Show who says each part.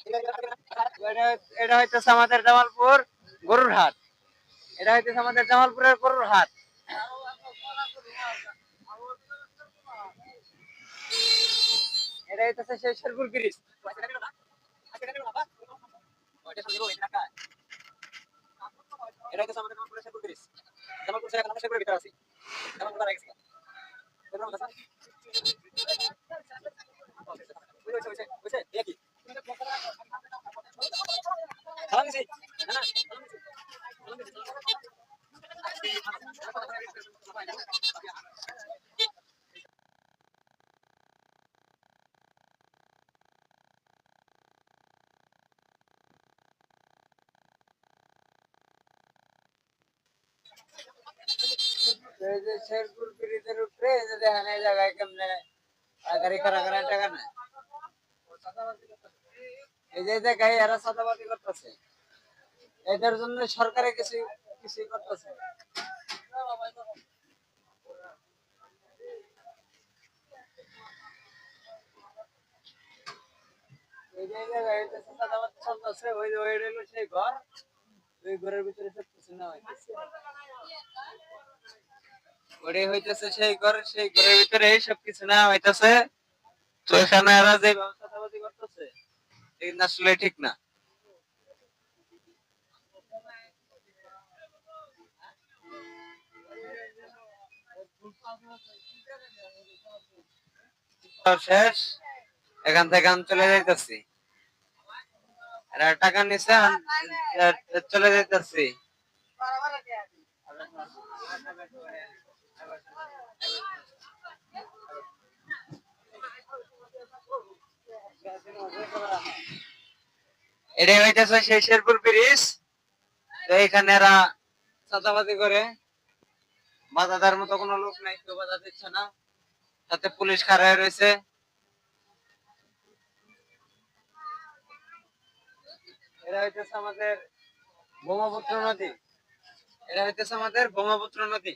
Speaker 1: এটা হইতেছে আমাদের জামালপুর গরুর হাট। এটা হইতেছে আমাদের জামালপুরের গরুর হাট। এটা হইতেছে সেই শেরপুর ব্রিজ। এটা হইতেছে আমাদের জামালপুরের শেরপুর ব্রিজ। জামালপুর থেকে আমরা শেরপুরের ভিতরে আছি। জামালপুর পার হয়ে গেছি। সালাম দিছি না না সালাম দিছি। এই যে শেরপুর ব্রিজের উপরে এই যে দেখেন এই জায়গায় কেমনে গাড়ি খাড়া করার টাকা নাই। এই যে জায়গায় এরা চাঁদাবাজি করতেছে, এদের জন্য সরকারে কিছু কিছু করতেছে। এই যে জায়গায় চাঁদাবাজি চলতেছে, ওই যে ওই হলো সেই ঘর, ওই ঘরের ভিতরে সব কিছু না হইতেছে। ওটাই হইতেছে সেই ঘর, সেই ঘরের ভিতরে সব কিছু না হইতেছে। তো এখানে এরা যে চাঁদাবাজি করতেছে এটা আসলে ঠিক না। শেষ, এখান থেকে আমি চলে যাইতেছি। এরা টাকা নিছে, চলে যাইতেছি। এটাই হইতেছে সেই শেরপুর ব্রিজ। তো এখানে এরা চাঁদাবাজি করে, বাধা দেওয়ার মতো কোনো লোক নাই, কেউ বাধা দিচ্ছে না, সাথে পুলিশ খাড়া রয়েছে। এটা হইতেছে আমাদের ব্রহ্মপুত্র নদী। এটা হইতেছে আমাদের ব্রহ্মপুত্র নদী।